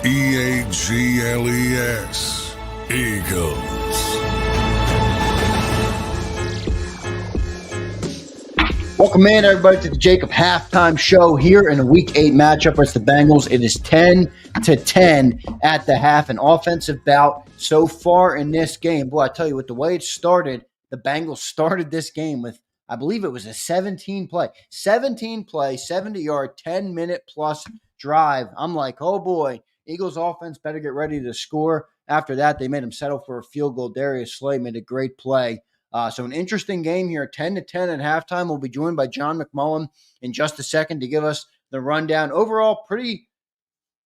Eagles. Eagles. Welcome in, everybody, to the JAKIB Halftime Show here in a Week 8 matchup versus the Bengals. It is 10-10 at the half, an offensive bout so far in this game. Boy, I tell you what, the way it started, the Bengals started this game with, I believe it was a 17-play, 70-yard, 10-minute-plus drive. I'm like, oh, boy, Eagles offense better get ready to score. After that, they made him settle for a field goal. Darius Slay made a great play. So an interesting game here, 10-10 at halftime. We'll be joined by John McMullen in just a second to give us the rundown. Overall,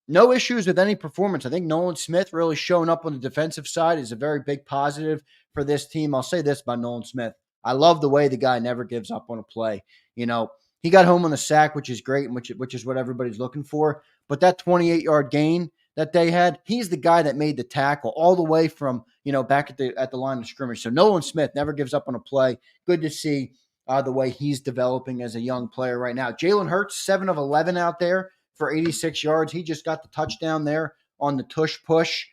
no issues with any performance. I think Nolan Smith really showing up on the defensive side is a very big positive for this team. I'll say this about Nolan Smith. I love the way the guy never gives up on a play. You know, he got home on the sack, which is great, and which is what everybody's looking for. But that 28-yard gain that they had, he's the guy that made the tackle all the way from, back at the line of scrimmage. So Nolan Smith never gives up on a play. Good to see the way he's developing as a young player right now. Jalen Hurts, 7 of 11 out there for 86 yards. He just got the touchdown there on the tush push.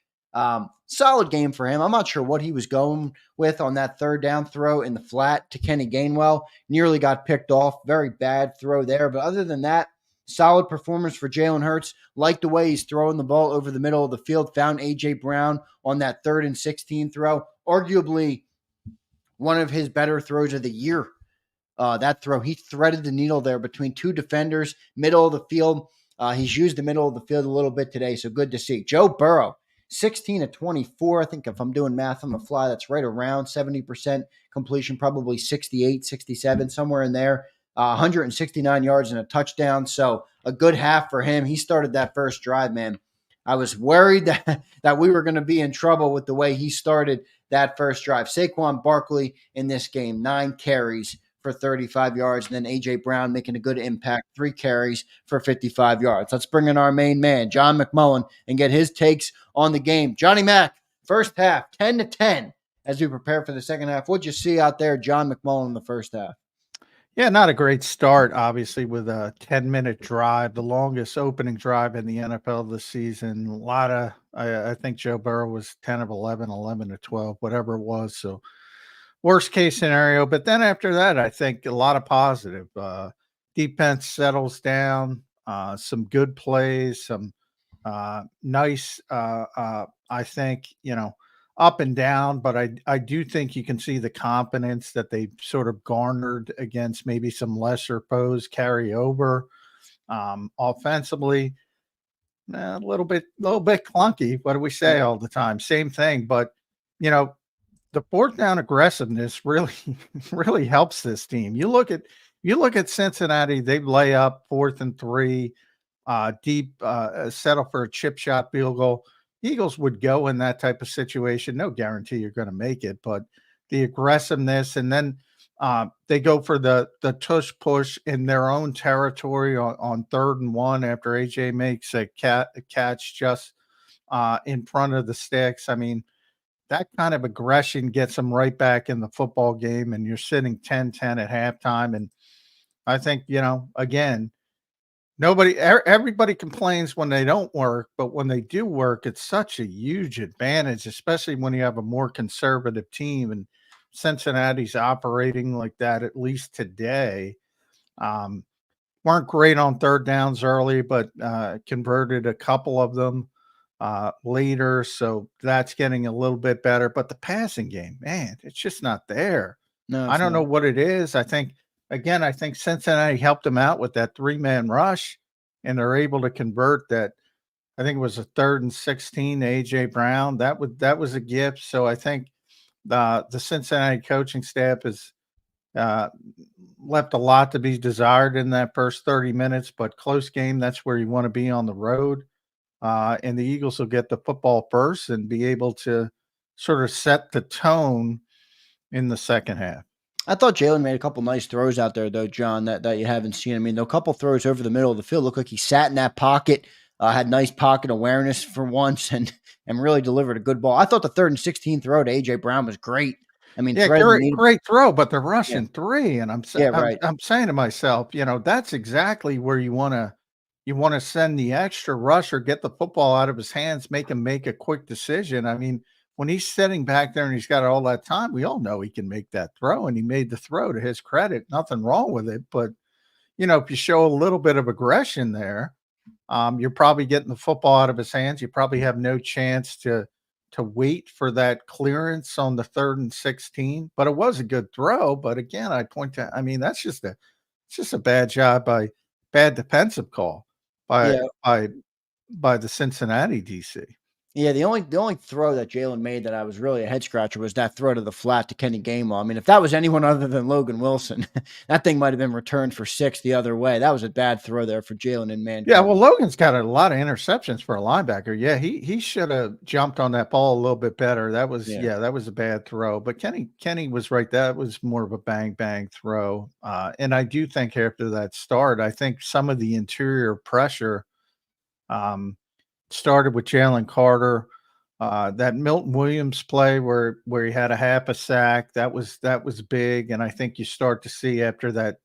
Solid game for him. I'm not sure what he was going with on that third down throw in the flat to Kenny Gainwell. Nearly got picked off. Very bad throw there. But other than that, solid performance for Jalen Hurts. Like the way he's throwing the ball over the middle of the field. Found A.J. Brown on that 3rd and 16 throw. Arguably one of his better throws of the year. That throw, he threaded the needle there between two defenders, middle of the field. He's used the middle of the field a little bit today, so good to see. Joe Burrow, 16 of 24. I think if I'm doing math on the fly, that's right around 70% completion, probably 68, 67, somewhere in there. 169 yards and a touchdown. So a good half for him. He started that first drive, man. I was worried that we were going to be in trouble with the way he started that first drive. Saquon Barkley in this game, 9 carries for 35 yards. And then A.J. Brown making a good impact, 3 carries for 55 yards. Let's bring in our main man, John McMullen, and get his takes on the game. Johnny Mac, first half, 10-10 as we prepare for the second half. What'd you see out there, John McMullen, in the first half? Yeah, not a great start, obviously, with a 10-minute drive, the longest opening drive in the NFL this season. A lot of, I think Joe Burrow was 10 of 11, 11 to 12, whatever it was. So worst case scenario. But then after that, I think a lot of positive. Defense settles down, some good plays, some nice, I think, up and down, but I do think you can see the confidence that they sort of garnered against maybe some lesser foes carry over. Offensively, a little bit clunky. What do we say all the time? Same thing, but the 4th down aggressiveness really helps this team. You look at Cincinnati, they lay up 4th and 3, deep, settle for a chip shot field goal. Eagles would go in that type of situation. No guarantee you're going to make it, but the aggressiveness, and then they go for the tush push in their own territory on 3rd and 1 after AJ makes a catch just in front of the sticks. I mean, that kind of aggression gets them right back in the football game, and you're sitting 10-10 at halftime. And I think, again, everybody complains when they don't work, but when they do work, it's such a huge advantage, especially when you have a more conservative team. And Cincinnati's operating like that, at least today. Weren't great on 3rd downs early, but converted a couple of them later. So that's getting a little bit better. But the passing game, man, it's just not there. No, I don't know what it is. I think Cincinnati helped them out with that 3-man rush, and they're able to convert that. I think it was a 3rd and 16 to A.J. Brown. That was a gift. So I think the Cincinnati coaching staff has left a lot to be desired in that first 30 minutes, but close game, that's where you want to be on the road. And the Eagles will get the football first and be able to sort of set the tone in the second half. I thought Jalen made a couple nice throws out there, though, John, that you haven't seen. I mean, a couple throws over the middle of the field looked like he sat in that pocket, had nice pocket awareness for once, and really delivered a good ball. I thought the 3rd and 16 throw to A.J. Brown was great. I mean, yeah, great throw, but they're rushing 3, and I'm saying to myself, that's exactly where you want to you want to send the extra rusher, get the football out of his hands, make him make a quick decision. I mean, when he's sitting back there and he's got all that time, we all know he can make that throw, and he made the throw to his credit. Nothing wrong with it. But, if you show a little bit of aggression there, you're probably getting the football out of his hands. You probably have no chance to wait for that clearance on the 3rd and 16. But it was a good throw. But again, I point to, I mean, it's just a bad job bad defensive call by Yeah. by the Cincinnati DC. Yeah, the only throw that Jalen made that I was really a head scratcher was that throw to the flat to Kenny Gainwell. I mean, if that was anyone other than Logan Wilson, that thing might have been returned for 6 the other way. That was a bad throw there for Jalen in man. Yeah, well, Logan's got a lot of interceptions for a linebacker. Yeah, he should have jumped on that ball a little bit better. That was that was a bad throw. But Kenny was right. That was more of a bang throw. And I do think after that start, I think some of the interior pressure started with Jalen Carter. That Milton Williams play where he had a half a sack, that was big. And I think you start to see after that,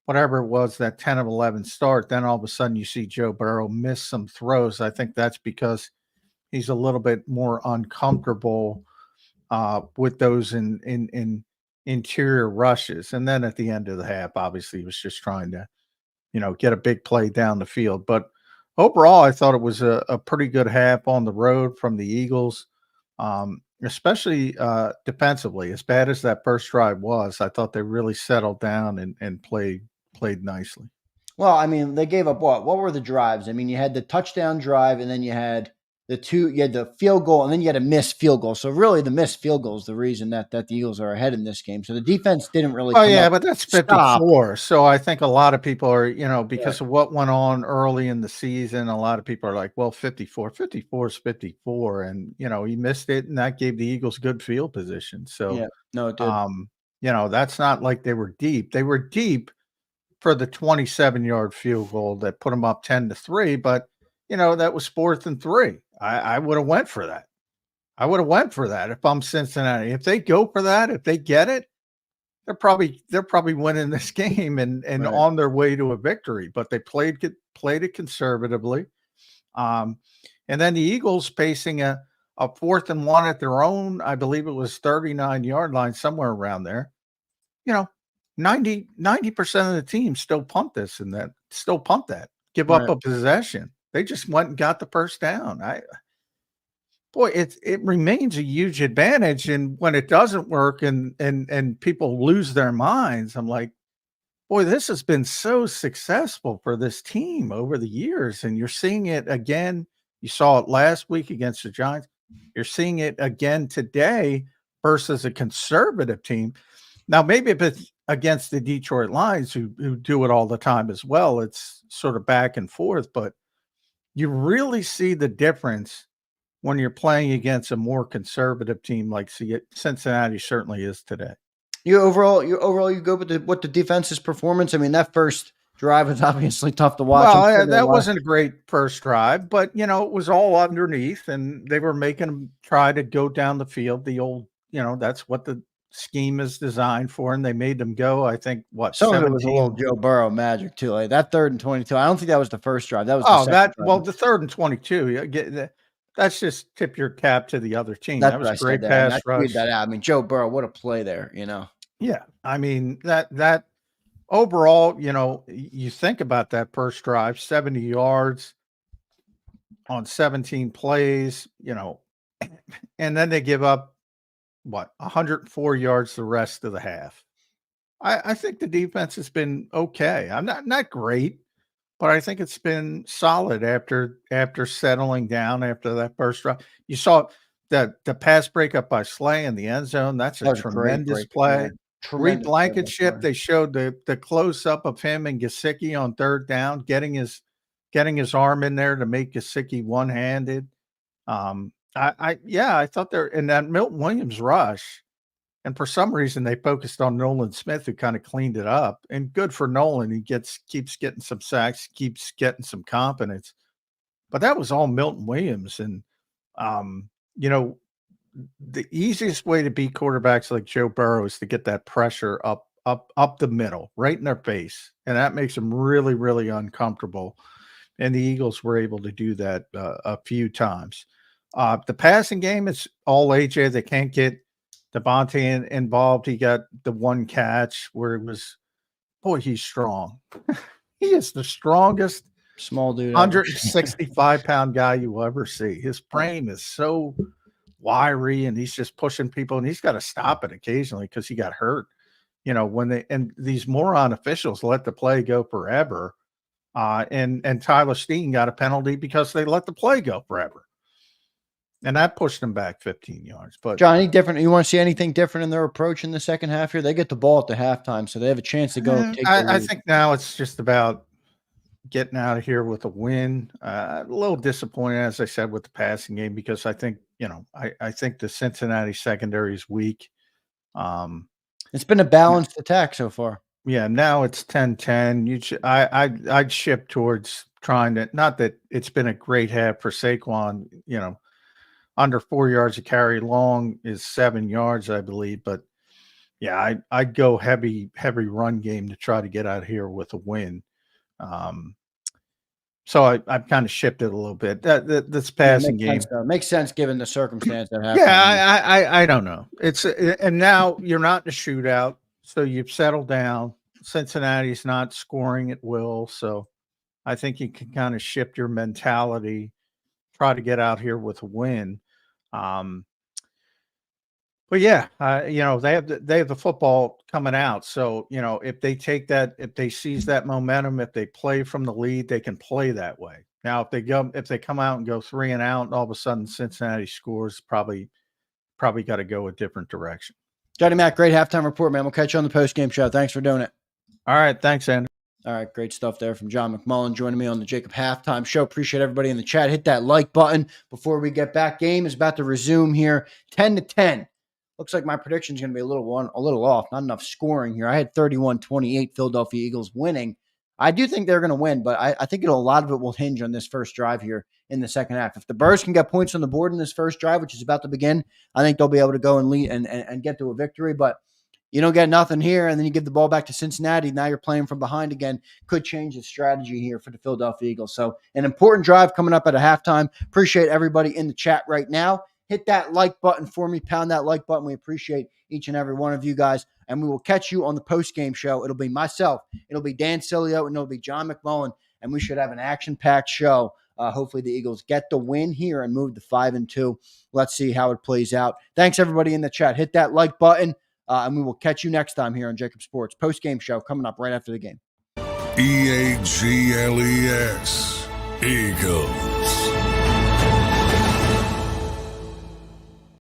whatever it was, that 10 of 11 start, then all of a sudden you see Joe Burrow miss some throws. I think that's because he's a little bit more uncomfortable with those in interior rushes. And then at the end of the half, obviously he was just trying to, get a big play down the field. But overall, I thought it was a pretty good half on the road from the Eagles, especially defensively. As bad as that first drive was, I thought they really settled down and played nicely. Well, I mean, they gave up what? What were the drives? I mean, you had the touchdown drive, and then you had the field goal, and then you had a missed field goal. So really, the missed field goal is the reason that the Eagles are ahead in this game. So the defense didn't really. Oh yeah, but that's 54. So I think a lot of people are, because of what went on early in the season, a lot of people are like, well, 54 is 54, and he missed it, and that gave the Eagles good field position. So yeah, no, it did. That's not like they were deep. They were deep for the 27-yard field goal that put them up 10-3, but that was 4th and 3. I would have went for that. I would have went for that if I'm Cincinnati. If they go for that, if they get it, they're probably winning this game and Right. on their way to a victory. But they played it conservatively. And then the Eagles facing a 4th and 1 at their own, I believe it was 39-yard line, somewhere around there. 90% of the team still punt this and that, give up a possession. They just went and got the first down. It remains a huge advantage. And when it doesn't work and people lose their minds, I'm like, boy, this has been so successful for this team over the years. And you're seeing it again. You saw it last week against the Giants. You're seeing it again today versus a conservative team. Now, maybe if it's against the Detroit Lions who do it all the time as well, it's sort of back and forth, but you really see the difference when you're playing against a more conservative team like Cincinnati certainly is today. You go with the defense's performance. I mean, that first drive was obviously tough to watch. Well, that wasn't a great first drive, but it was all underneath, and they were making them try to go down the field. The old, that's what the scheme is designed for, and they made them go. I think some of it was a little Joe Burrow magic too. Like that 3rd and 22. I don't think that was the first drive. That was the 3rd and 22. That's just tip your cap to the other team. That was a great pass rush. I mean, Joe Burrow, what a play there. Yeah, I mean that overall, you think about that first drive, 70 yards on 17 plays, and then they give up 104 yards the rest of the half. I think the defense has been okay. I'm not great, but I think it's been solid after settling down after that first drive. You saw the pass breakup by Slay in the end zone. That's a tremendous play. Reed Blankenship, they showed the close up of him and Gesicki on 3rd down, getting his arm in there to make Gesicki one-handed. I thought they're in that Milton Williams rush, and for some reason they focused on Nolan Smith, who kind of cleaned it up. And good for Nolan. He keeps getting some sacks, keeps getting some confidence. But that was all Milton Williams. And the easiest way to beat quarterbacks like Joe Burrow is to get that pressure up the middle, right in their face. And that makes them really, really uncomfortable. and the Eagles were able to do that a few times. The passing game is all AJ. They can't get Devontae involved. He got the one catch where it was, boy, he's strong. He is the strongest small dude, 165-pound guy you will ever see. His frame is so wiry, and he's just pushing people, and he's got to stop it occasionally because he got hurt. And these moron officials let the play go forever. And Tyler Steen got a penalty because they let the play go forever. And that pushed them back 15 yards. But John, any different? You want to see anything different in their approach in the second half here? They get the ball at the halftime, so they have a chance to go take the lead. I think now it's just about getting out of here with a win. A little disappointed, as I said, with the passing game, because I think, I think the Cincinnati secondary is weak. It's been a balanced attack so far. Yeah, now it's 10-10. I'd ship towards trying to, not that it's been a great half for Saquon, under 4 yards a carry, long is 7 yards, I believe. But yeah, I'd go heavy run game to try to get out of here with a win. So I've kind of shipped it a little bit. This passing game makes sense given the circumstance that happened. Yeah, I don't know. And now you're not in a shootout, so you've settled down. Cincinnati's not scoring at will, so I think you can kind of shift your mentality, try to get out here with a win. But yeah, they have the football coming out. So, if they take that, if they seize that momentum, if they play from the lead, they can play that way. Now, if they come out and go 3 and out, and all of a sudden Cincinnati scores, probably got to go a different direction. Johnny Mac, great halftime report, man. We'll catch you on the postgame show. Thanks for doing it. All right. Thanks, Andy. All right, great stuff there from John McMullen joining me on the JAKIB Halftime Show. Appreciate everybody in the chat. Hit that like button before we get back. Game is about to resume here, 10-10. Looks like my prediction is going to be a little off. Not enough scoring here. I had 31-28 Philadelphia Eagles winning. I do think they're going to win, but I think a lot of it will hinge on this first drive here in the second half. If the Bears can get points on the board in this first drive, which is about to begin, I think they'll be able to go and lead and get to a victory. But you don't get nothing here, and then you give the ball back to Cincinnati. Now you're playing from behind again. Could change the strategy here for the Philadelphia Eagles. So an important drive coming up at a halftime. Appreciate everybody in the chat right now. Hit that like button for me. Pound that like button. We appreciate each and every one of you guys. And we will catch you on the post-game show. It'll be myself. It'll be Dan Cilio, and it'll be John McMullen. And we should have an action-packed show. Hopefully the Eagles get the win here and move to 5-2. Let's see how it plays out. Thanks, everybody in the chat. Hit that like button. And we will catch you next time here on JAKIB Sports. Post-game show coming up right after the game. EAGLES. Eagles.